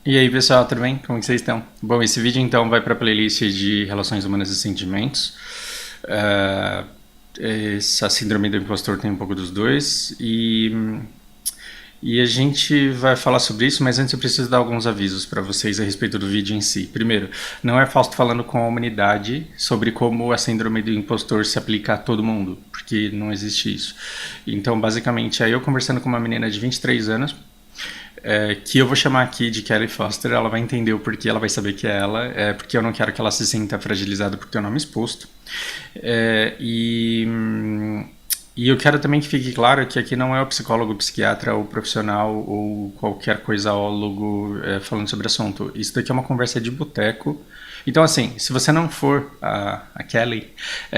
E aí, pessoal, tudo bem? Como que vocês estão? Bom, esse vídeo então vai para a playlist de Relações Humanas e Sentimentos. Ah, Essa síndrome do impostor tem um pouco dos dois e a gente vai falar sobre isso, mas antes eu preciso dar alguns avisos para vocês a respeito do vídeo em si. Primeiro, não é Fausto falando com a humanidade sobre como a síndrome do impostor se aplica a todo mundo, porque não existe isso. Então, basicamente, é eu conversando com uma menina de 23 anos, que eu vou chamar aqui de Kelly Foster. Ela vai entender o porquê, ela vai saber que é ela, porque eu não quero que ela se sinta fragilizada por ter o nome exposto. É, e, e eu quero também que fique claro que aqui não é o psicólogo, psiquiatra ou profissional ou qualquer coisaólogo falando sobre o assunto. Isso daqui é uma conversa de boteco. Então, assim, se você não for a Kelly,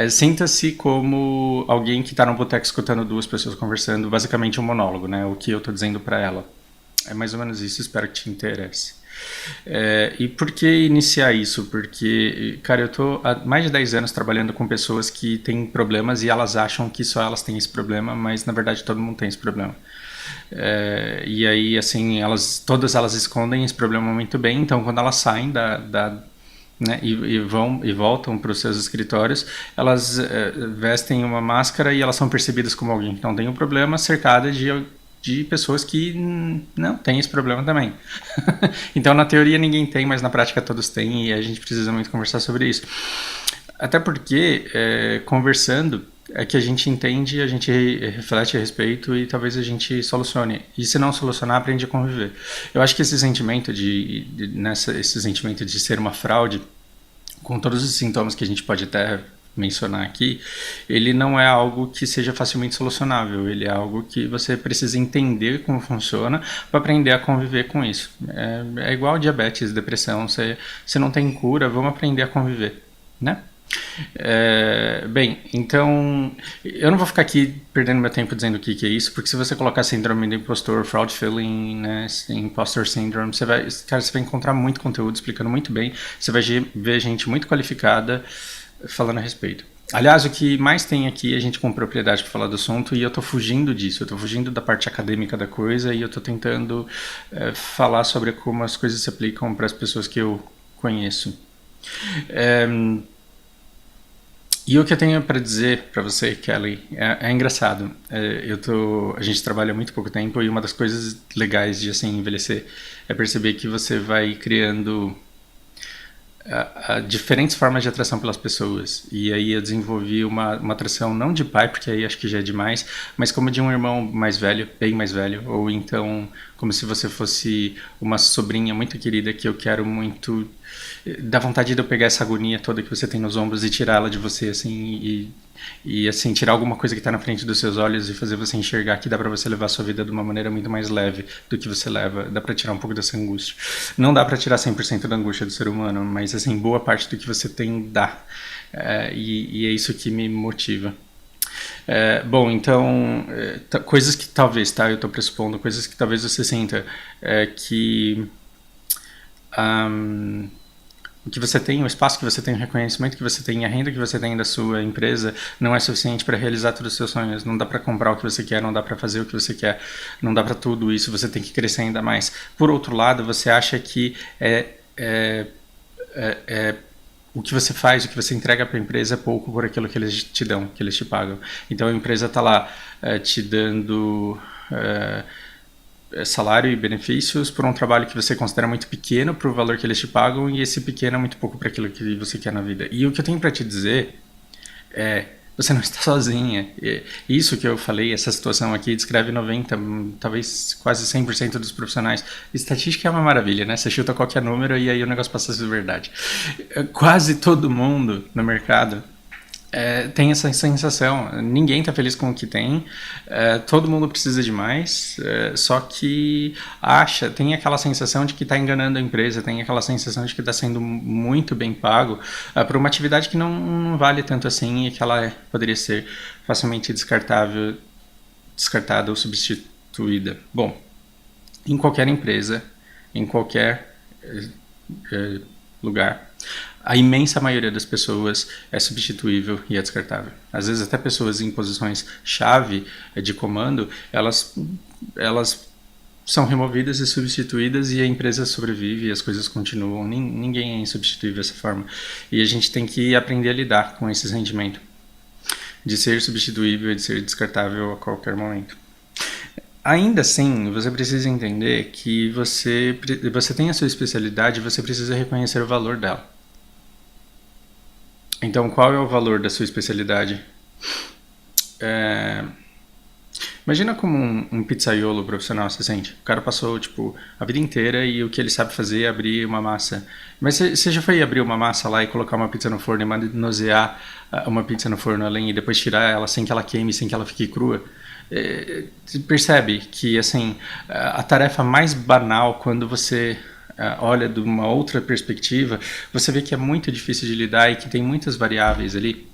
sinta-se como alguém que está no boteco escutando duas pessoas conversando, basicamente um monólogo, né? O que eu estou dizendo para ela. É mais ou menos isso, espero que te interesse. E por que iniciar isso? Porque, cara, eu tô há mais de 10 anos trabalhando com pessoas que têm problemas e elas acham que só elas têm esse problema, mas na verdade todo mundo tem esse problema. E aí, assim, todas elas escondem esse problema muito bem, então quando elas saem né, e voltam para os seus escritórios, elas vestem uma máscara e elas são percebidas como alguém que não tem um problema, cercada de pessoas que não têm esse problema também. Então, na teoria, ninguém tem, mas na prática todos têm, e a gente precisa muito conversar sobre isso. Até porque, conversando, é que a gente entende, a gente reflete a respeito e talvez a gente solucione. E se não solucionar, aprende a conviver. Eu acho que esse sentimento esse sentimento de ser uma fraude, com todos os sintomas que a gente pode até mencionar aqui, ele não é algo que seja facilmente solucionável, ele é algo que você precisa entender como funciona para aprender a conviver com isso. É igual diabetes, depressão, você não tem cura, vamos aprender a conviver, né? Bem, então eu não vou ficar aqui perdendo meu tempo dizendo o que é isso, porque se você colocar síndrome do impostor, fraud feeling, né, impostor syndrome, você vai encontrar muito conteúdo explicando muito bem, você vai ver gente muito qualificada falando a respeito. Aliás, o que mais tem aqui é gente com propriedade para falar do assunto e eu estou fugindo disso, eu estou fugindo da parte acadêmica da coisa e eu estou tentando falar sobre como as coisas se aplicam para as pessoas que eu conheço. É, e o que eu tenho para dizer para você, Kelly, é engraçado. A gente trabalha há muito pouco tempo e uma das coisas legais de assim envelhecer é perceber que você vai criando diferentes formas de atração pelas pessoas. E aí eu desenvolvi uma atração não de pai, porque aí acho que já é demais, mas como de um irmão mais velho, bem mais velho, ou então como se você fosse uma sobrinha muito querida que eu quero muito. Dá vontade de eu pegar essa agonia toda que você tem nos ombros e tirá-la de você, assim, e assim, tirar alguma coisa que está na frente dos seus olhos e fazer você enxergar que dá para você levar a sua vida de uma maneira muito mais leve do que você leva. Dá para tirar um pouco dessa angústia. Não dá para tirar 100% da angústia do ser humano, mas assim, boa parte do que você tem dá. E é isso que me motiva. Bom, então, coisas que talvez, tá? Eu estou pressupondo, coisas que talvez você sinta que o que você tem, o espaço que você tem, o reconhecimento que você tem, a renda que você tem da sua empresa não é suficiente para realizar todos os seus sonhos. Não dá para comprar o que você quer, não dá para fazer o que você quer, não dá para tudo isso. Você tem que crescer ainda mais. Por outro lado, você acha que o que você faz, o que você entrega para a empresa é pouco por aquilo que eles te dão, que eles te pagam. Então a empresa está lá te dando salário e benefícios por um trabalho que você considera muito pequeno para o valor que eles te pagam e esse pequeno é muito pouco para aquilo que você quer na vida. E o que eu tenho para te dizer é você não está sozinha. Isso que eu falei, essa situação aqui descreve 90, talvez quase 100% dos profissionais. Estatística é uma maravilha, né? Você chuta qualquer número e aí o negócio passa a ser verdade. Quase todo mundo no mercado tem essa sensação. Ninguém está feliz com o que tem, todo mundo precisa de mais, só que tem aquela sensação de que está enganando a empresa, tem aquela sensação de que está sendo muito bem pago por uma atividade que não vale tanto assim e que ela poderia ser facilmente descartada ou substituída. Bom, em qualquer empresa, em qualquer lugar, a imensa maioria das pessoas é substituível e é descartável. Às vezes até pessoas em posições chave de comando, elas são removidas e substituídas e a empresa sobrevive e as coisas continuam. Ninguém é insubstituível dessa forma. E a gente tem que aprender a lidar com esse sentimento de ser substituível e de ser descartável a qualquer momento. Ainda assim, você precisa entender que você tem a sua especialidade e você precisa reconhecer o valor dela. Então, qual é o valor da sua especialidade? Imagina como um pizzaiolo profissional se sente. O cara passou, tipo, a vida inteira e o que ele sabe fazer é abrir uma massa. Mas você já foi abrir uma massa lá e colocar uma pizza no forno e manusear uma pizza no forno além e depois tirar ela sem que ela queime, sem que ela fique crua? Você percebe que, assim, a tarefa mais banal, quando você olha de uma outra perspectiva, você vê que é muito difícil de lidar e que tem muitas variáveis ali.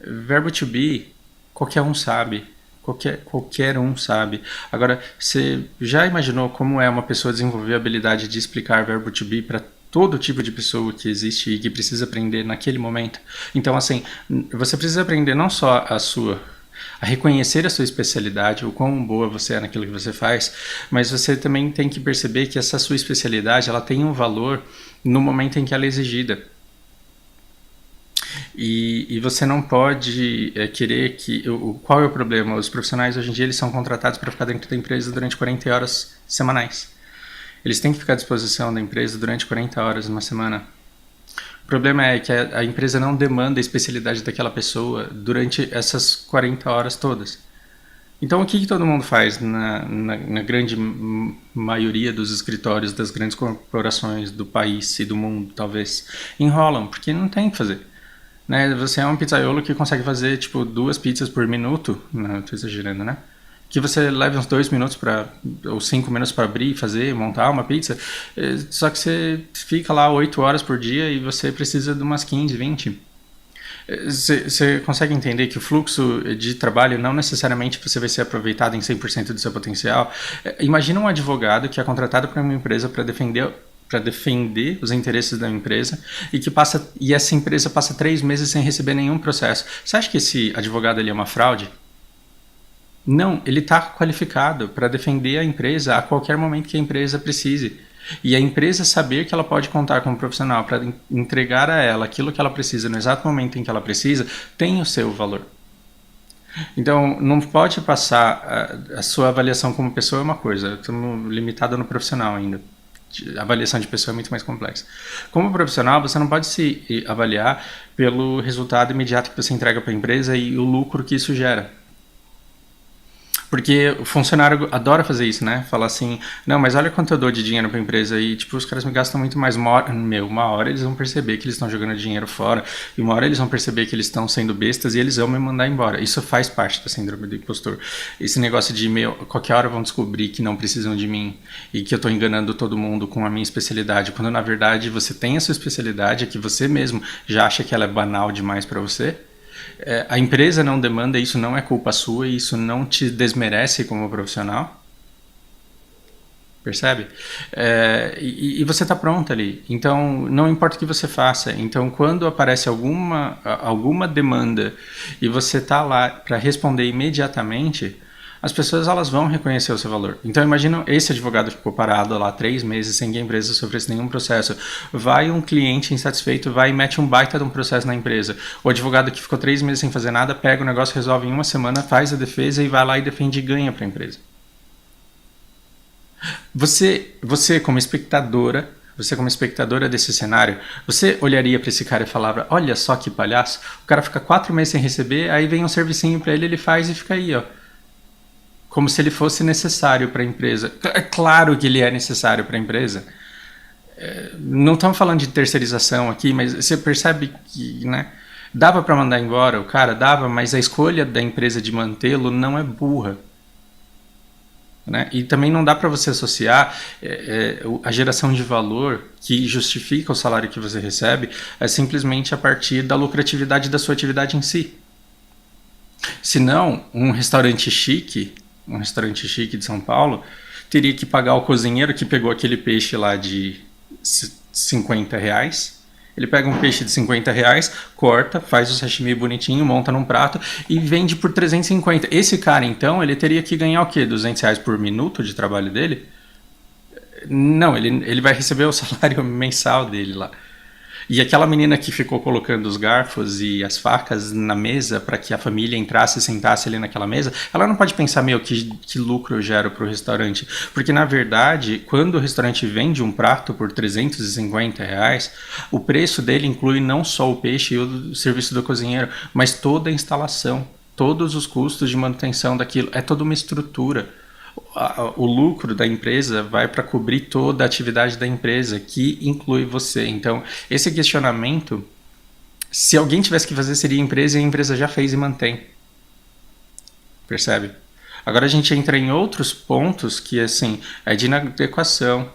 Verbo to be, qualquer um sabe. Qualquer um sabe. Agora, você já imaginou como é uma pessoa desenvolver a habilidade de explicar verbo to be para todo tipo de pessoa que existe e que precisa aprender naquele momento? Então, assim, você precisa aprender não só a reconhecer a sua especialidade, o quão boa você é naquilo que você faz, mas você também tem que perceber que essa sua especialidade ela tem um valor no momento em que ela é exigida. E você não pode querer que... Qual é o problema? Os profissionais hoje em dia eles são contratados para ficar dentro da empresa durante 40 horas semanais. Eles têm que ficar à disposição da empresa durante 40 horas numa semana. O problema é que a empresa não demanda a especialidade daquela pessoa durante essas 40 horas todas. Então, o que todo mundo faz na grande maioria dos escritórios das grandes corporações do país e do mundo, talvez? Enrolam, porque não tem o que fazer. Né? Você é um pizzaiolo que consegue fazer, tipo, 2 pizzas por minuto. Não, estou exagerando, né? Que você leva uns 2 minutos ou 5 minutos para abrir, fazer, montar uma pizza, só que você fica lá 8 horas por dia e você precisa de umas 15, 20. Você consegue entender que o fluxo de trabalho não necessariamente você vai ser aproveitado em 100% do seu potencial? Imagina um advogado que é contratado por uma empresa para defender os interesses da empresa e essa empresa passa 3 meses sem receber nenhum processo. Você acha que esse advogado ali é uma fraude? Não, ele está qualificado para defender a empresa a qualquer momento que a empresa precise. E a empresa saber que ela pode contar com um profissional para entregar a ela aquilo que ela precisa no exato momento em que ela precisa, tem o seu valor. Então, não pode passar a sua avaliação como pessoa é uma coisa, estamos limitados no profissional ainda. A avaliação de pessoa é muito mais complexa. Como profissional, você não pode se avaliar pelo resultado imediato que você entrega para a empresa e o lucro que isso gera. Porque o funcionário adora fazer isso, né? Falar assim, não, mas olha quanto eu dou de dinheiro pra empresa e, tipo, os caras me gastam muito mais. Uma hora eles vão perceber que eles estão jogando dinheiro fora e uma hora eles vão perceber que eles estão sendo bestas e eles vão me mandar embora. Isso faz parte da síndrome do impostor. Esse negócio de, qualquer hora vão descobrir que não precisam de mim e que eu tô enganando todo mundo com a minha especialidade, quando na verdade você tem a sua especialidade, é que você mesmo já acha que ela é banal demais pra você. A empresa não demanda, isso não é culpa sua, isso não te desmerece como profissional. Percebe? E você está pronto ali. Então, não importa o que você faça. Então, quando aparece alguma demanda e você está lá para responder imediatamente, as pessoas elas vão reconhecer o seu valor. Então imagina esse advogado ficou parado lá 3 meses sem que a empresa sofresse nenhum processo. Vai um cliente insatisfeito, vai e mete um baita de um processo na empresa. O advogado que ficou 3 meses sem fazer nada, pega o negócio, resolve em 1 semana, faz a defesa e vai lá e defende e ganha para a empresa. Você como espectadora desse cenário, você olharia para esse cara e falava, olha só que palhaço, o cara fica 4 meses sem receber, aí vem um servicinho para ele faz e fica aí, ó. Como se ele fosse necessário para a empresa. É claro que ele é necessário para a empresa. Não estamos falando de terceirização aqui, mas você percebe que, né, dava para mandar embora o cara, dava, mas a escolha da empresa de mantê-lo não é burra. Né? E também não dá para você associar a geração de valor que justifica o salário que você recebe simplesmente a partir da lucratividade da sua atividade em si. Senão, um restaurante chique de São Paulo teria que pagar o cozinheiro que pegou aquele peixe lá de R$50 Ele pega um peixe de R$ 50, corta, faz o sashimi bonitinho, monta num prato e vende por 350. Esse cara, então, ele teria que ganhar o quê? R$ 200 por minuto de trabalho dele? Não, ele vai receber o salário mensal dele lá. E aquela menina que ficou colocando os garfos e as facas na mesa para que a família entrasse e sentasse ali naquela mesa, ela não pode pensar, meu, que lucro eu gero para o restaurante. Porque, na verdade, quando o restaurante vende um prato por R$ 350, o preço dele inclui não só o peixe e o serviço do cozinheiro, mas toda a instalação, todos os custos de manutenção daquilo. É toda uma estrutura. O lucro da empresa vai para cobrir toda a atividade da empresa, que inclui você. Então, esse questionamento, se alguém tivesse que fazer, seria a empresa, e a empresa já fez e mantém. Percebe? Agora a gente entra em outros pontos que, assim, é de inadequação,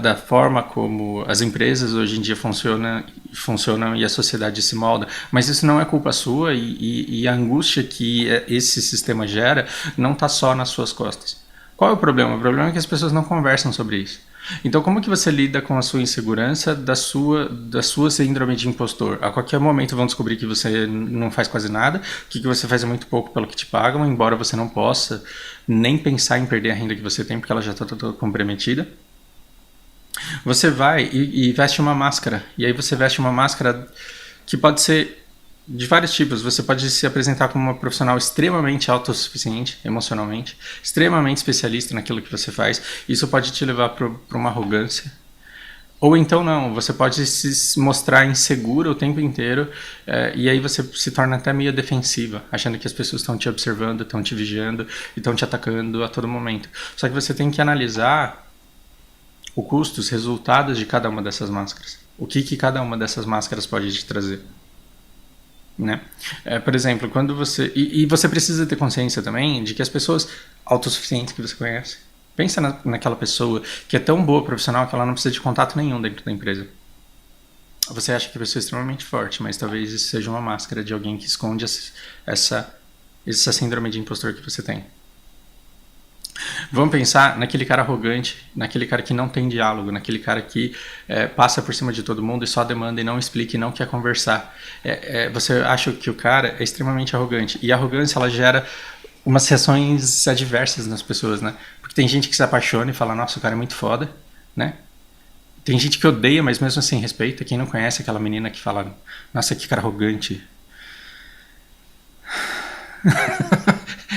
da forma como as empresas hoje em dia funcionam e a sociedade se molda. Mas isso não é culpa sua, e a angústia que esse sistema gera não está só nas suas costas. Qual é o problema? O problema é que as pessoas não conversam sobre isso. Então, como que você lida com a sua insegurança, da sua síndrome de impostor? A qualquer momento vão descobrir que você não faz quase nada, que você faz muito pouco pelo que te pagam, embora você não possa nem pensar em perder a renda que você tem, porque ela já está toda comprometida. Você vai e veste uma máscara. E aí você veste uma máscara que pode ser de vários tipos. Você pode se apresentar como uma profissional extremamente autossuficiente emocionalmente, extremamente especialista naquilo que você faz. Isso pode te levar para uma arrogância. Ou então não, você pode se mostrar insegura o tempo inteiro, e aí você se torna até meio defensiva, achando que as pessoas estão te observando, estão te vigiando e estão te atacando a todo momento. Só que você tem que analisar o custo, os resultados de cada uma dessas máscaras. O que cada uma dessas máscaras pode te trazer. Né? Por exemplo, quando você... E você precisa ter consciência também de que as pessoas autossuficientes que você conhece, pensa naquela pessoa que é tão boa profissional que ela não precisa de contato nenhum dentro da empresa. Você acha que a pessoa é extremamente forte, mas talvez isso seja uma máscara de alguém que esconde essa síndrome de impostor que você tem. Vamos pensar naquele cara arrogante, naquele cara que não tem diálogo, naquele cara que passa por cima de todo mundo e só demanda e não explica e não quer conversar. Você acha que o cara é extremamente arrogante. E a arrogância, ela gera umas reações adversas nas pessoas, né? Porque tem gente que se apaixona e fala, nossa, o cara é muito foda, né? Tem gente que odeia, mas mesmo assim respeita. Quem não conhece aquela menina que fala, nossa, que cara arrogante.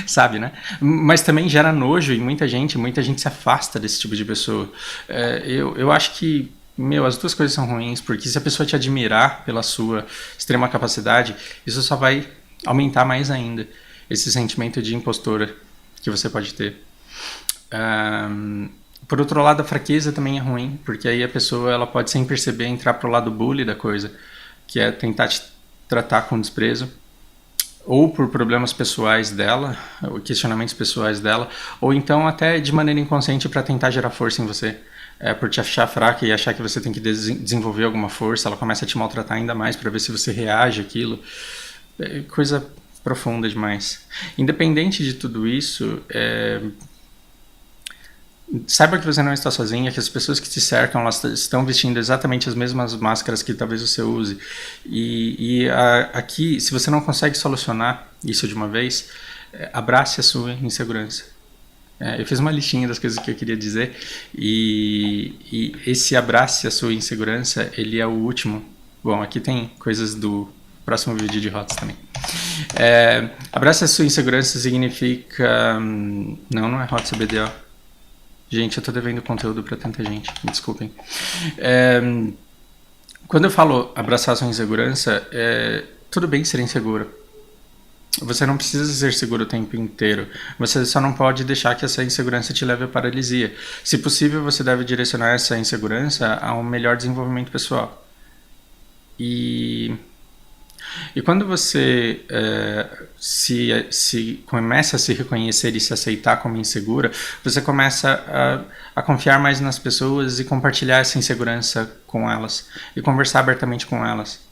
Sabe, né? Mas também gera nojo em muita gente se afasta desse tipo de pessoa. Eu acho que, as duas coisas são ruins, porque se a pessoa te admirar pela sua extrema capacidade, isso só vai aumentar mais ainda esse sentimento de impostora que você pode ter. Por outro lado, a fraqueza também é ruim, porque aí a pessoa ela pode, sem perceber, entrar pro lado bully da coisa, que é tentar te tratar com desprezo, ou por problemas pessoais dela, ou questionamentos pessoais dela, ou então até de maneira inconsciente para tentar gerar força em você. Por te achar fraca e achar que você tem que desenvolver alguma força, ela começa a te maltratar ainda mais para ver se você reage àquilo. Coisa profunda demais. Independente de tudo isso, saiba que você não está sozinha, que as pessoas que te cercam elas estão vestindo exatamente as mesmas máscaras que talvez você use. Aqui, se você não consegue solucionar isso de uma vez, abrace a sua insegurança. Eu fiz uma listinha das coisas que eu queria dizer, e esse abrace a sua insegurança, ele é o último. Bom, aqui tem coisas do próximo vídeo de rotas também. Abrace a sua insegurança significa... Não é rotas BDO. Gente, eu tô devendo conteúdo pra tanta gente, me desculpem. Quando eu falo abraçar a sua insegurança, tudo bem ser inseguro. Você não precisa ser seguro o tempo inteiro. Você só não pode deixar que essa insegurança te leve à paralisia. Se possível, você deve direcionar essa insegurança a um melhor desenvolvimento pessoal. E quando você começa a se reconhecer e se aceitar como insegura, você começa a confiar mais nas pessoas e compartilhar essa insegurança com elas e conversar abertamente com elas.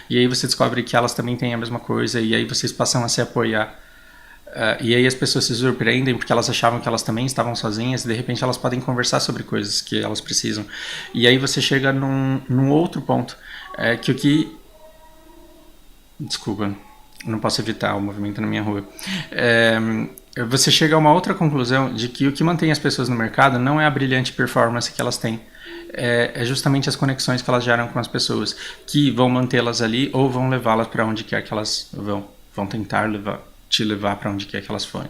E aí você descobre que elas também têm a mesma coisa, e aí vocês passam a se apoiar. E aí as pessoas se surpreendem porque elas achavam que elas também estavam sozinhas e de repente elas podem conversar sobre coisas que elas precisam. E aí você chega num outro ponto, que o que... Desculpa, não posso evitar o movimento na minha rua. Você chega a uma outra conclusão de que o que mantém as pessoas no mercado não é a brilhante performance que elas têm, é justamente as conexões que elas geram com as pessoas, que vão mantê-las ali ou vão levá-las para onde quer que elas vão tentar te levar para onde quer que elas forem.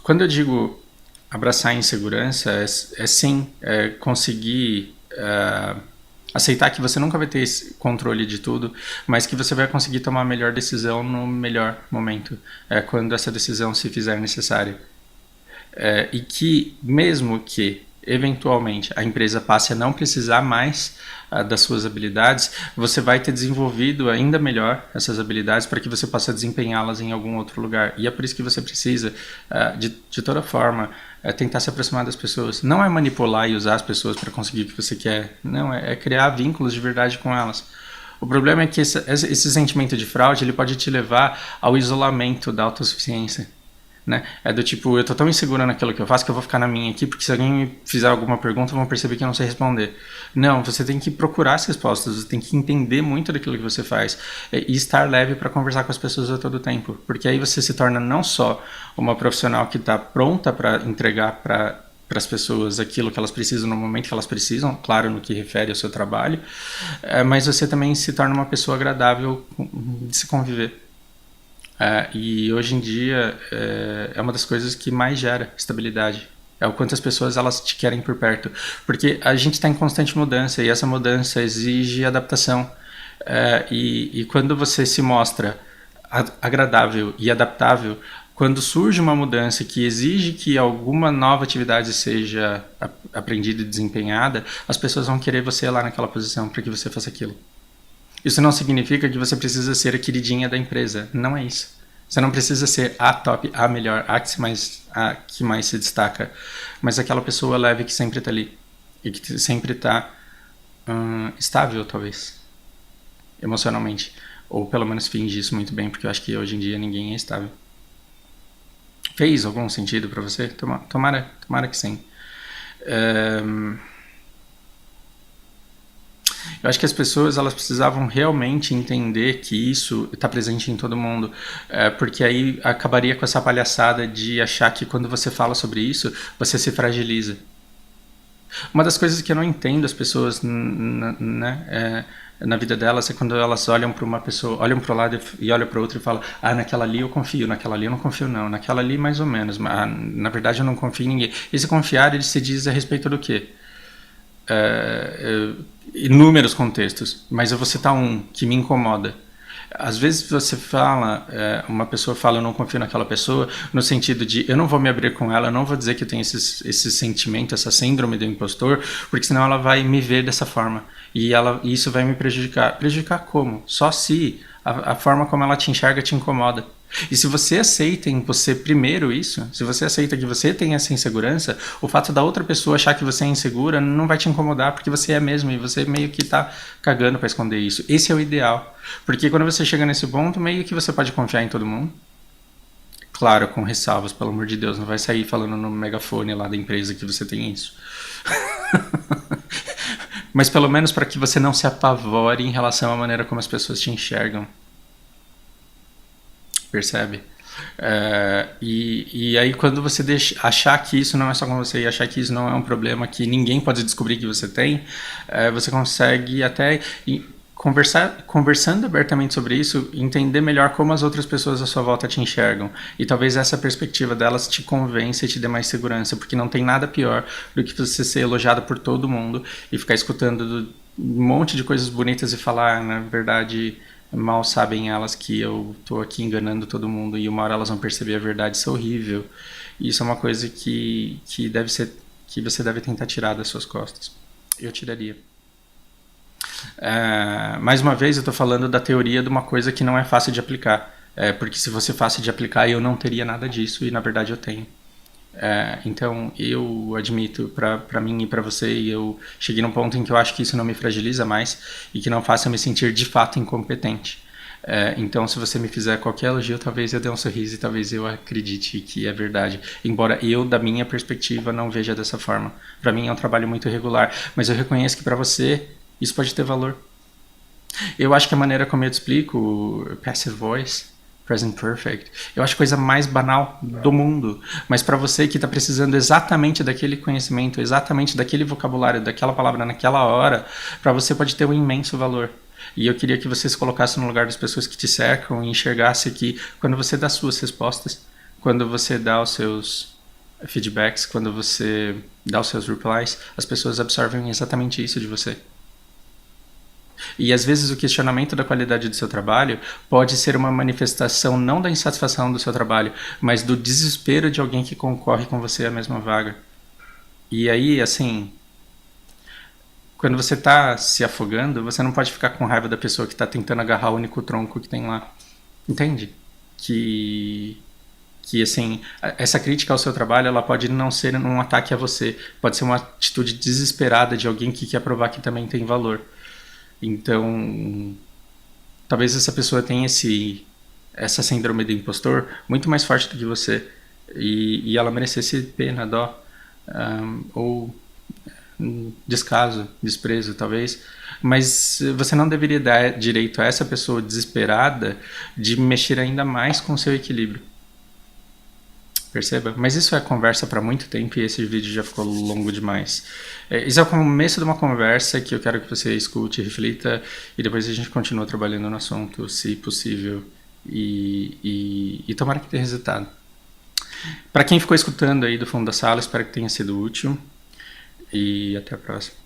Quando eu digo abraçar a insegurança, sim, conseguir aceitar que você nunca vai ter esse controle de tudo, mas que você vai conseguir tomar a melhor decisão no melhor momento, quando essa decisão se fizer necessária. E que, mesmo que eventualmente a empresa passe a não precisar mais das suas habilidades, você vai ter desenvolvido ainda melhor essas habilidades para que você possa desempenhá-las em algum outro lugar. E é por isso que você precisa, de toda forma, tentar se aproximar das pessoas. Não é manipular e usar as pessoas para conseguir o que você quer. Não, é criar vínculos de verdade com elas. O problema é que esse sentimento de fraude ele pode te levar ao isolamento da autossuficiência. Né? É do tipo, eu tô tão insegura naquilo que eu faço que eu vou ficar na minha aqui, porque se alguém me fizer alguma pergunta, vão perceber que eu não sei responder. Não, você tem que procurar as respostas, você tem que entender muito daquilo que você faz e estar leve para conversar com as pessoas a todo tempo, porque aí você se torna não só uma profissional que está pronta para entregar para as pessoas aquilo que elas precisam no momento que elas precisam, claro, no que refere ao seu trabalho, mas você também se torna uma pessoa agradável de se conviver. E hoje em dia é uma das coisas que mais gera estabilidade. É o quanto as pessoas elas te querem por perto. Porque a gente está em constante mudança e essa mudança exige adaptação. E quando você se mostra agradável e adaptável, quando surge uma mudança que exige que alguma nova atividade seja aprendida e desempenhada, as pessoas vão querer você lá naquela posição para que você faça aquilo. Isso não significa que você precisa ser a queridinha da empresa. Não é isso. Você não precisa ser a top, a melhor, a que mais se destaca. Mas aquela pessoa leve que sempre está ali. E que sempre está estável, talvez. Emocionalmente. Ou pelo menos finge isso muito bem, porque eu acho que hoje em dia ninguém é estável. Fez algum sentido para você? Tomara que sim. Eu acho que as pessoas elas precisavam realmente entender que isso está presente em todo mundo, porque aí acabaria com essa palhaçada de achar que quando você fala sobre isso, você se fragiliza. Uma das coisas que eu não entendo as pessoas na vida delas é quando elas olham para uma pessoa, olham para o lado e olham para outra e falam: naquela ali eu confio, naquela ali eu não confio não, naquela ali mais ou menos, mas na verdade eu não confio em ninguém. Esse confiar ele se diz a respeito do quê? Inúmeros contextos, mas eu vou citar um que me incomoda. Às vezes você fala, uma pessoa fala eu não confio naquela pessoa, no sentido de eu não vou me abrir com ela, eu não vou dizer que eu tenho esse sentimento, essa síndrome do impostor, porque senão ela vai me ver dessa forma e isso vai me prejudicar. Prejudicar como? Só se a forma como ela te enxerga te incomoda. E se você aceita em você primeiro isso, se você aceita que você tem essa insegurança, o fato da outra pessoa achar que você é insegura não vai te incomodar, porque você é mesmo e você meio que tá cagando para esconder isso. Esse é o ideal. Porque quando você chega nesse ponto, meio que você pode confiar em todo mundo. Claro, com ressalvas, pelo amor de Deus, não vai sair falando no megafone lá da empresa que você tem isso. Mas pelo menos para que você não se apavore em relação à maneira como as pessoas te enxergam. Percebe? E aí quando você achar que isso não é só com você e achar que isso não é um problema que ninguém pode descobrir que você tem, você consegue até conversando abertamente sobre isso, entender melhor como as outras pessoas à sua volta te enxergam. E talvez essa perspectiva delas te convença e te dê mais segurança, porque não tem nada pior do que você ser elogiado por todo mundo e ficar escutando um monte de coisas bonitas e falar, na verdade, mal sabem elas que eu tô aqui enganando todo mundo e uma hora elas vão perceber a verdade, isso é horrível. E isso é uma coisa que você deve tentar tirar das suas costas. Eu tiraria. Mais uma vez eu estou falando da teoria de uma coisa que não é fácil de aplicar, porque se fosse fácil de aplicar eu não teria nada disso e na verdade eu tenho. Então eu admito para mim e para você, e eu cheguei num ponto em que eu acho que isso não me fragiliza mais e que não faça eu me sentir de fato incompetente. Então, se você me fizer qualquer elogio, talvez eu dê um sorriso e talvez eu acredite que é verdade. Embora eu, da minha perspectiva, não veja dessa forma. Para mim é um trabalho muito irregular, mas eu reconheço que para você isso pode ter valor. Eu acho que a maneira como eu te explico, passive voice, present perfect, eu acho a coisa mais banal do mundo. Mas para você que está precisando exatamente daquele conhecimento, exatamente daquele vocabulário, daquela palavra naquela hora, para você pode ter um imenso valor. E eu queria que você se colocasse no lugar das pessoas que te cercam e enxergasse que quando você dá suas respostas, quando você dá os seus feedbacks, quando você dá os seus replies, as pessoas absorvem exatamente isso de você. E às vezes o questionamento da qualidade do seu trabalho pode ser uma manifestação não da insatisfação do seu trabalho, mas do desespero de alguém que concorre com você à mesma vaga. E aí, assim, quando você está se afogando, você não pode ficar com raiva da pessoa que está tentando agarrar o único tronco que tem lá. Entende? Que assim, essa crítica ao seu trabalho, ela pode não ser um ataque a você, pode ser uma atitude desesperada de alguém que quer provar que também tem valor. Então, talvez essa pessoa tenha essa síndrome do impostor muito mais forte do que você e ela merecesse pena, dó, ou descaso, desprezo, talvez. Mas você não deveria dar direito a essa pessoa desesperada de mexer ainda mais com o seu equilíbrio. Perceba? Mas isso é conversa para muito tempo e esse vídeo já ficou longo demais. Isso é o começo de uma conversa que eu quero que você escute, reflita e depois a gente continua trabalhando no assunto, se possível, e tomara que tenha resultado. Para quem ficou escutando aí do fundo da sala, espero que tenha sido útil e até a próxima.